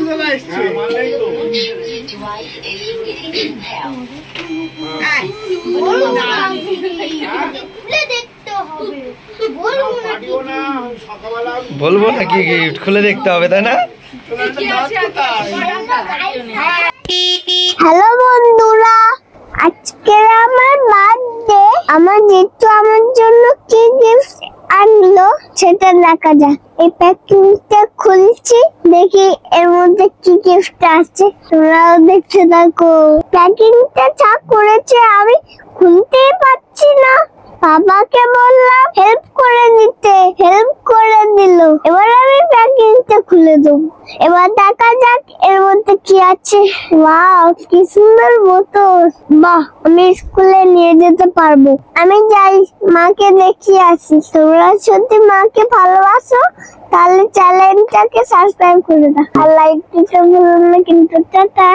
দাদা এসছে মালটাই তো বলবো না কি গিফট খুলে দেখতে হবে তাই না? হ্যালো বন্ধুরা, আজকে আমার বার্থডে। আমার জেঠু আমার জন্য কি গিফট আনলো সেটা দেখা যাক। এই প্যাকিংটা খুলছি, দেখি এর মধ্যে কি গিফট আছে। তোমরাও দেখতে থাকো। প্যাকিংটা যা করেছে আমি খুলতেই পারছি না। বাবাকে বললাম হেল্প করে দিতে, হেল্প করে দিল। এবার আমি প্যাকিংটা খুলে দেবো। এবার দেখা যাক এর মধ্যে কি আছে। ওয়াও, কি সুন্দর বোতল। বাহ, আমি স্কুলে নিয়ে যেতে পারবো। আমি যাই, মাকে দেখিয়ে আসি। তোমরা যদি মাকে ভালোবাসো তাহলে চ্যানেলটাকে সাবস্ক্রাইব করে দাও আর লাইক দিতে ভুলো না কিন্তু। টাটা।